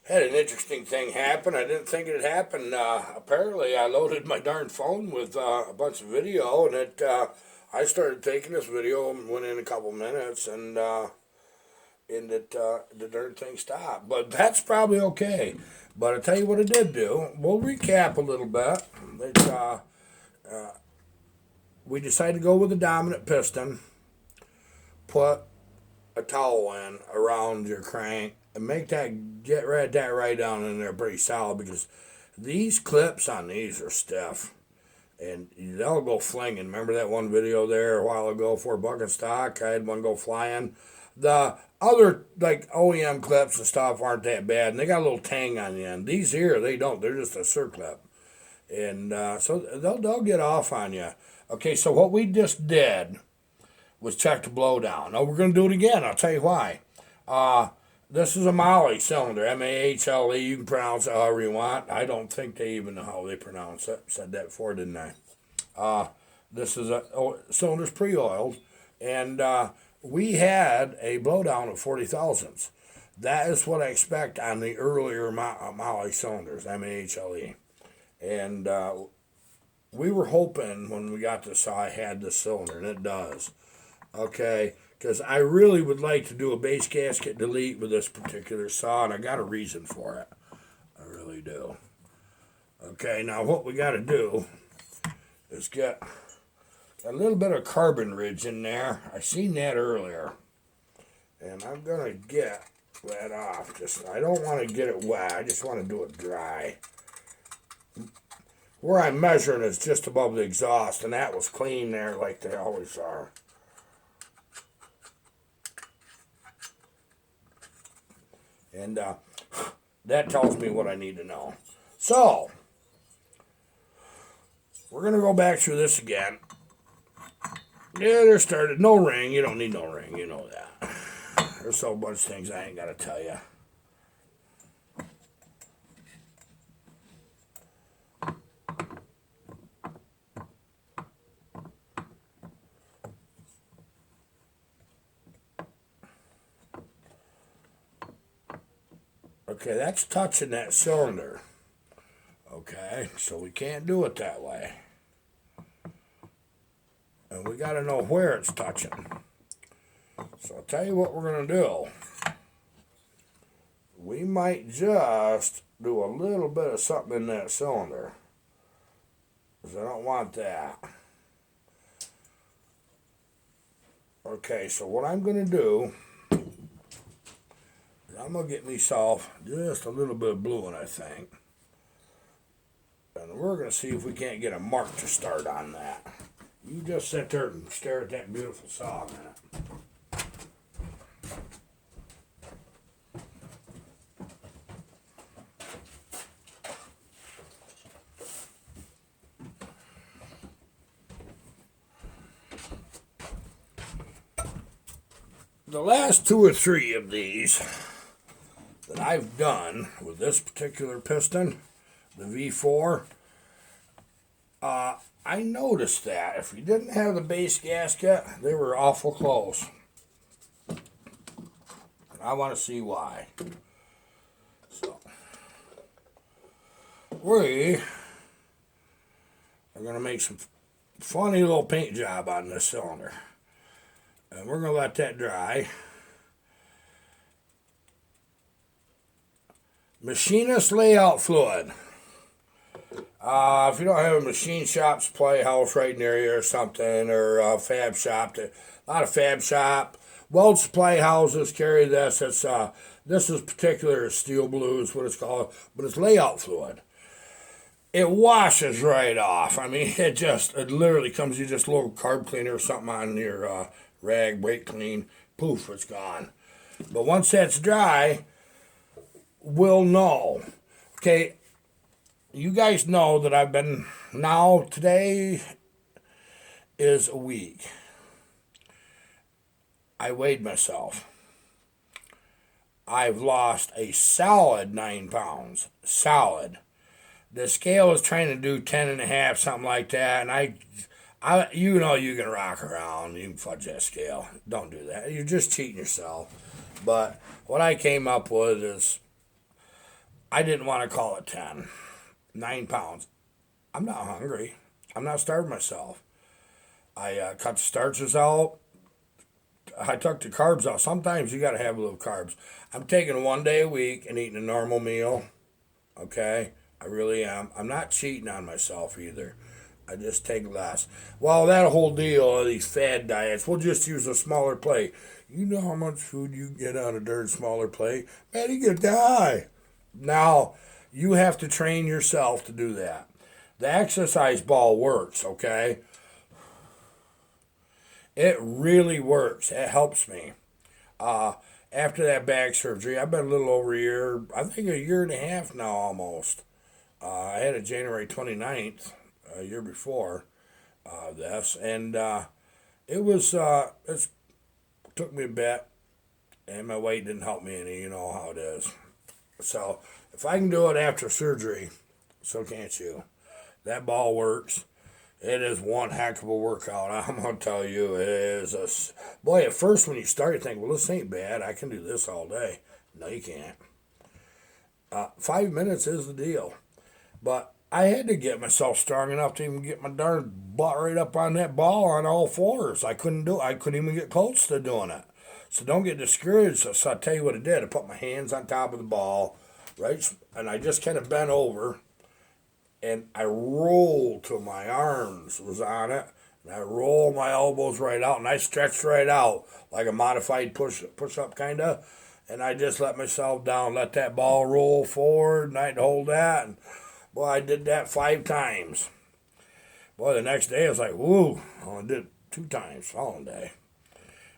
Had an interesting thing happen. I didn't think it'd happen. Apparently, I loaded my darn phone with a bunch of video, and I started taking this video and went in a couple minutes, and the darn thing stopped. But that's probably okay. But I'll tell you what it did do. We'll recap a little bit. It, we decided to go with the dominant piston, put a towel in around your crank, and make that get that right down in there pretty solid, because these clips on these are stiff and they'll go flinging. Remember that one video there a while ago for bucket stock? I had one go flying. The other like OEM clips and stuff aren't that bad, and they got a little tang on the end. These here, they don't. They're just a circlip, and so they'll get off on you. Okay, so what we just did was check the blowdown. Now we're going to do it again. I'll tell you why. This is a Mahle cylinder, M-A-H-L-E. You can pronounce it however you want. I don't think they even know how they pronounce it. Said that before, didn't I? This is cylinder's pre-oiled, and we had a blowdown of 40 thousandths. That is what I expect on the earlier Mahle cylinders, M-A-H-L-E. And we were hoping when we got this saw I had this cylinder, and it does. Okay, because I really would like to do a base gasket delete with this particular saw, and I got a reason for it. I really do. Okay, now what we got to do is get a little bit of carbon ridge in there. I seen that earlier, and I'm going to get that off. I don't want to get it wet. I just want to do it dry. Where I'm measuring is just above the exhaust, and that was clean there like they always are. And that tells me what I need to know. So, we're going to go back through this again. Yeah, there started. No ring. You don't need no ring. You know that. There's so much things I ain't got to tell you. Okay, that's touching that cylinder. Okay, so we can't do it that way. And we got to know where it's touching. So I'll tell you what we're going to do. We might just do a little bit of something in that cylinder, because I don't want that. Okay, so what I'm going to do, I'm going to get myself just a little bit of blue in, I think. And we're going to see if we can't get a mark to start on that. You just sit there and stare at that beautiful saw a minute. The last two or three of these that I've done with this particular piston, the V4, I noticed that if you didn't have the base gasket, they were awful close. I want to see why. So, we are going to make some funny little paint job on this cylinder. And we're going to let that dry. Machinist layout fluid. If you don't have a machine shop's playhouse right near you or something, or a fab shop, a lot of fab shop, weld supply houses carry this. This is particular steel blue is what it's called, but it's layout fluid. It washes right off. I mean, it literally comes, you just a little carb cleaner or something on your rag, brake clean, poof, it's gone. But once that's dry, we'll know. Okay, you guys know that today is a week. I weighed myself. I've lost a solid 9 pounds. Solid. The scale is trying to do 10 and a half, something like that, and you know you can rock around, you can fudge that scale. Don't do that. You're just cheating yourself. But what I came up with is I didn't want to call it 10. 9 pounds. I'm not hungry. I'm not starving myself. I cut the starches out. I took the carbs out. Sometimes you got to have a little carbs. I'm taking 1 day a week and eating a normal meal. Okay? I really am. I'm not cheating on myself either. I just take less. Well, that whole deal of these fad diets, we'll just use a smaller plate. You know how much food you get on a darn smaller plate? Man, you get die. Now, you have to train yourself to do that. The exercise ball works, okay? It really works. It helps me. Uh, After that back surgery, I've been a little over a year, I think a year and a half now almost. I had it January 29th, a year before this, and it took me a bit, and my weight didn't help me any, you know how it is. So, if I can do it after surgery, so can't you. That ball works. It is one heck of a workout. I'm going to tell you, it is boy, at first when you start, you think, well, this ain't bad. I can do this all day. No, you can't. 5 minutes is the deal. But I had to get myself strong enough to even get my darn butt right up on that ball on all fours. I couldn't do it. I couldn't even get close to doing it. So don't get discouraged. So I'll tell you what I did. I put my hands on top of the ball, right? And I just kind of bent over and I rolled till my arms was on it. And I rolled my elbows right out and I stretched right out like a modified push up kind of. And I just let myself down, let that ball roll forward, and I'd hold that. And boy, I did that 5 times. Boy, the next day I was like, woo, I only did it 2 times following day.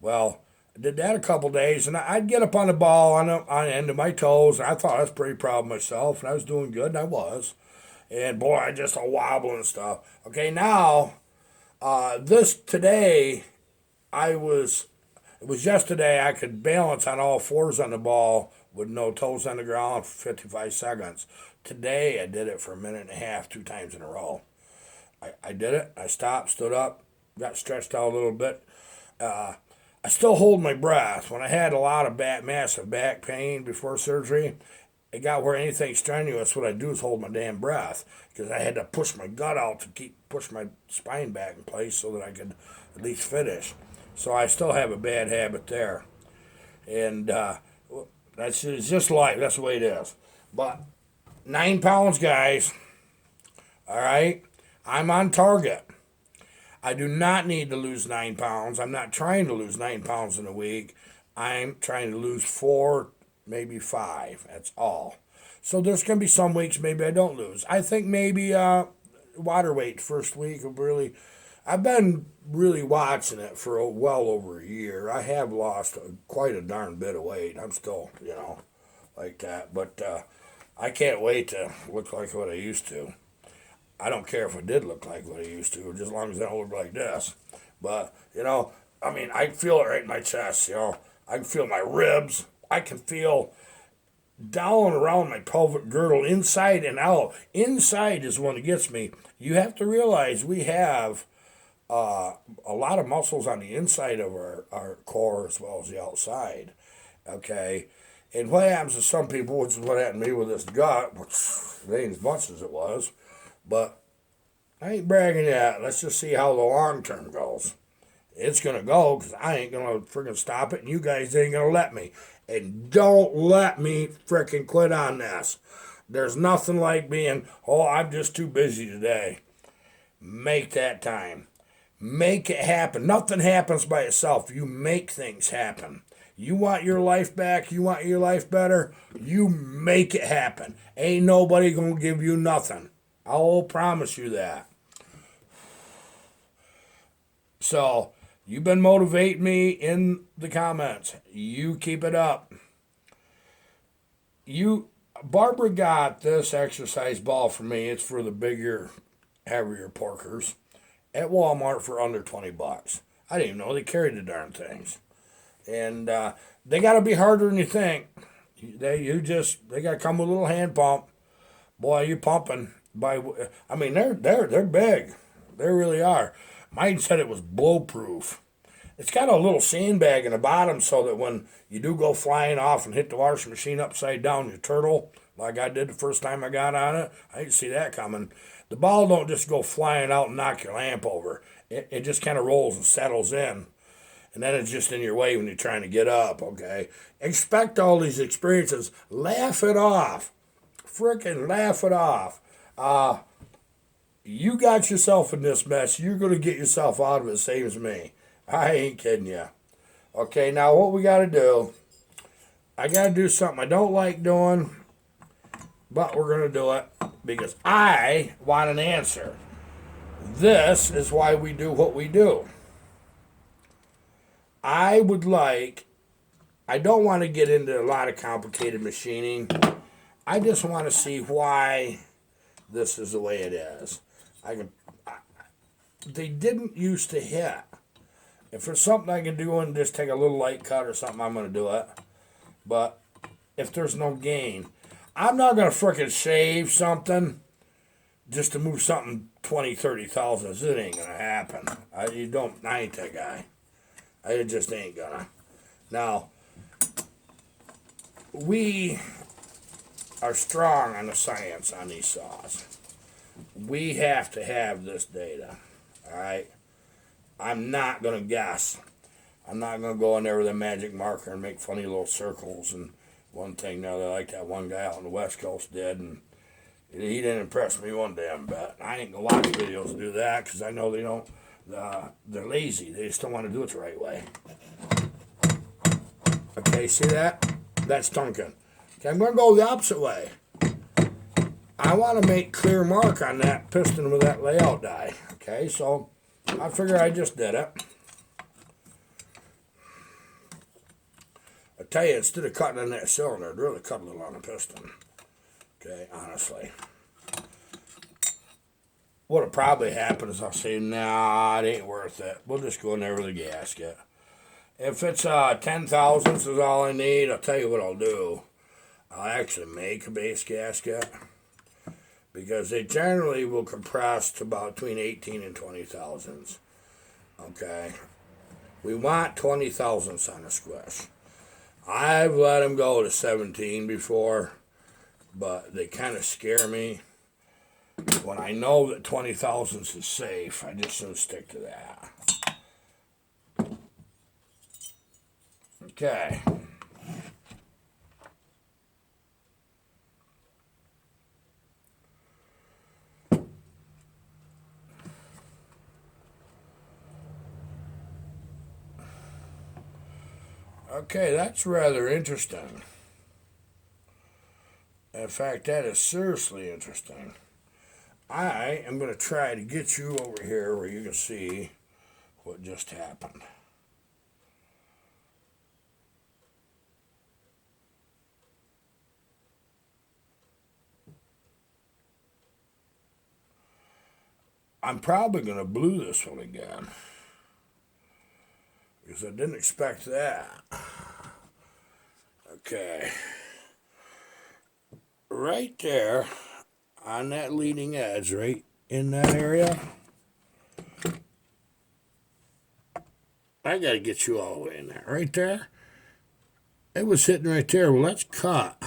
Well, I did that a couple days, and I'd get up on the ball on the end of my toes, and I thought I was pretty proud of myself, and I was doing good, and I was. And boy, I just a wobble and stuff. Okay, now, today, it was yesterday I could balance on all fours on the ball with no toes on the ground for 55 seconds. Today, I did it for a minute and a half, 2 times in a row. I did it. I stopped, stood up, got stretched out a little bit. I still hold my breath. When I had a lot of massive back pain before surgery, it got where anything strenuous, what I do is hold my damn breath because I had to push my gut out to push my spine back in place so that I could at least finish. So I still have a bad habit there. And it's just life. That's the way it is. But 9 pounds, guys. All right? I'm on target. I do not need to lose 9 pounds. I'm not trying to lose 9 pounds in a week. I'm trying to lose 4, maybe 5. That's all. So there's going to be some weeks maybe I don't lose. I think maybe water weight first week of really. I've been really watching it for well over a year. I have lost quite a darn bit of weight. I'm still, like that. But I can't wait to look like what I used to. I don't care if I did look like what I used to, just as long as I don't look like this. But, I feel it right in my chest, I can feel my ribs. I can feel down around my pelvic girdle, inside and out. Inside is one that gets me. You have to realize we have a lot of muscles on the inside of our core as well as the outside. Okay? And what happens to some people, which is what happened to me with this gut, which it ain't as much as it was, but I ain't bragging yet. Let's just see how the long term goes. It's going to go because I ain't going to freaking stop it, and you guys ain't going to let me. And don't let me freaking quit on this. There's nothing like being, I'm just too busy today. Make that time. Make it happen. Nothing happens by itself. You make things happen. You want your life back? You want your life better? You make it happen. Ain't nobody going to give you nothing. I'll promise you that. So, you've been motivating me in the comments. You keep it up. Barbara got this exercise ball for me. It's for the bigger, heavier porkers at Walmart for under $20. I didn't even know they carried the darn things. And they got to be harder than you think. They got to come with a little hand pump. Boy, you pumping. They're big. They really are. Mine said it was blow proof. It's got a little sandbag in the bottom so that when you do go flying off and hit the washing machine upside down, you turtle, like I did the first time I got on it. I didn't see that coming. The ball don't just go flying out and knock your lamp over. It just kind of rolls and settles in. And then it's just in your way when you're trying to get up, okay? Expect all these experiences. Laugh it off. Frickin' laugh it off. You got yourself in this mess. You're going to get yourself out of it, same as me. I ain't kidding you. Okay, now what we got to do, I got to do something I don't like doing, but we're going to do it because I want an answer. This is why we do what we do. I don't want to get into a lot of complicated machining. I just want to see why this is the way it is. They didn't used to hit. If there's something I can do and just take a little light cut or something, I'm going to do it. But if there's no gain, I'm not going to frickin' shave something just to move something 20, 30 thousandths. It ain't going to happen. I ain't that guy. I just ain't gonna. Now, we are strong on the science on these saws. We have to have this data, all right? I'm not going to guess. I'm not going to go in there with a magic marker and make funny little circles and one thing now that like that one guy out on the West Coast did, and he didn't impress me one damn bit. I ain't going to watch videos to do that because I know they don't. They're lazy. They just don't want to do it the right way. Okay, see that? That's Duncan. Okay, I'm going to go the opposite way. I want to make clear mark on that piston with that layout die. Okay, so I figure I just did it. I tell you, instead of cutting in that cylinder, I'd really cut a little on the piston. Okay, honestly. What'll probably happen is I'll say, nah, it ain't worth it. We'll just go in there with a gasket. If it's 10 thousandths is all I need, I'll tell you what I'll do. I'll actually make a base gasket because they generally will compress to about between 18 and 20 thousandths. Okay? We want 20 thousandths on a squish. I've let them go to 17 before, but they kind of scare me. When I know that 20 thousandths is safe, I just don't stick to that. Okay. Okay, that's rather interesting. In fact, that is seriously interesting. I am going to try to get you over here where you can see what just happened. I'm probably going to blue this one again because I didn't expect that. Okay. Right there on that leading edge, right in that area, I got to get you all the way in there. Right there. It was hitting right there. Well, let's cut.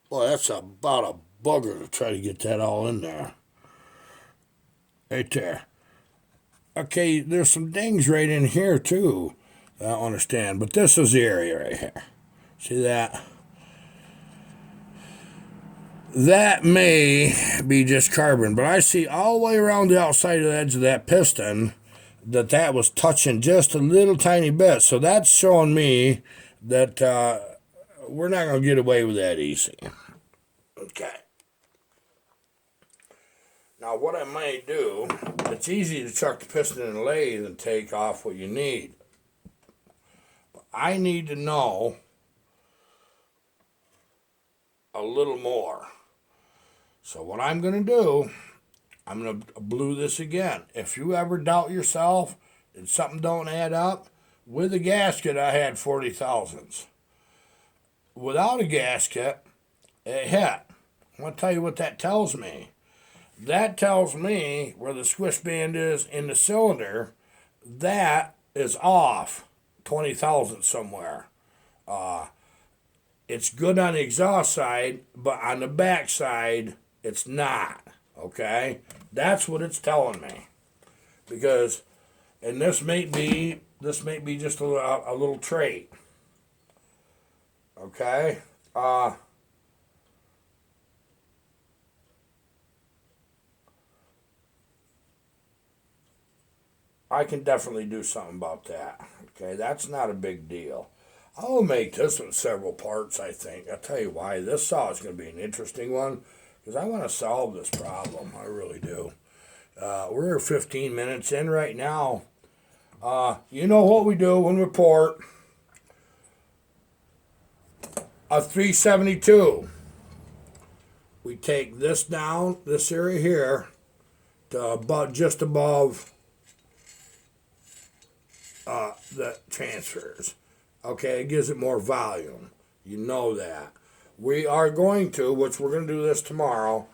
Boy, that's about a bugger to try to get that all in there. Right there. Okay, there's some dings right in here, too. I don't understand. But this is the area right here. See that? That may be just carbon, but I see all the way around the outside of the edge of that piston that was touching just a little tiny bit. So that's showing me that we're not going to get away with that easy. Okay. Now what I might do, it's easy to chuck the piston in the lathe and take off what you need. But I need to know a little more. So what I'm going to do, I'm going to blue this again. If you ever doubt yourself and something don't add up, with a gasket I had 40 thousandths. Without a gasket, it hit. I want to tell you what that tells me. That tells me where the squish band is in the cylinder. That is off 20,000 somewhere. It's good on the exhaust side, but on the back side, it's not. Okay? That's what it's telling me. Because, and this may be just a little trait. Okay? I can definitely do something about that. Okay, that's not a big deal. I'll make this in several parts, I think. I'll tell you why. This saw is going to be an interesting one because I want to solve this problem. I really do. We're 15 minutes in right now. You know what we do when we port a 372. We take this down, this area here, to about just above the transfers. Okay, it gives it more volume. You know that. We are going to, which we're going to do this tomorrow,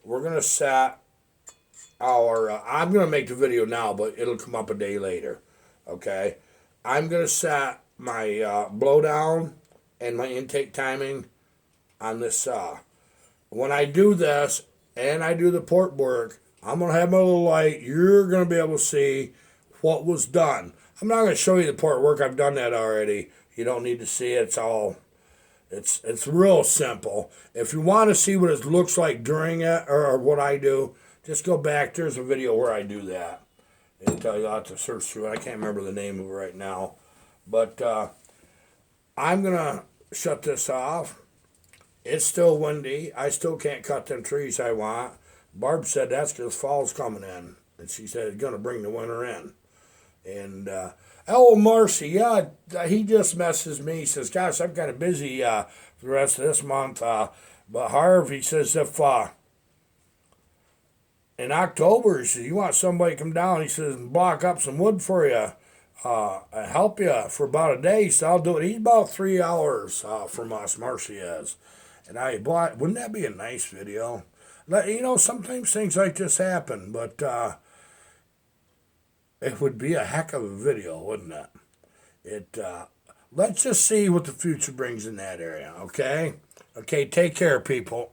we're going to set our, I'm going to make the video now, but it'll come up a day later. Okay? I'm going to set my blowdown and my intake timing on this saw. When I do this and I do the port work, I'm going to have my little light. You're going to be able to see what was done. I'm not going to show you the port work. I've done that already. You don't need to see it. It's real simple. If you want to see what it looks like during it or what I do, just go back. There's a video where I do that. It'll tell you how to search through it. I can't remember the name of it right now. But I'm going to shut this off. It's still windy. I still can't cut them trees I want. Barb said that's because fall's coming in. And she said it's going to bring the winter in. And, Marcy, yeah, he just messes me. He says, gosh, I'm kind of busy for the rest of this month. But Harv, he says, if in October, he says, you want somebody to come down, he says, and block up some wood for you, help you for about a day. So I'll do it. He's about 3 hours from us, Marcy is. And wouldn't that be a nice video? You know, sometimes things like this happen, but it would be a heck of a video, wouldn't it? Let's just see what the future brings in that area, okay? Okay, take care, people.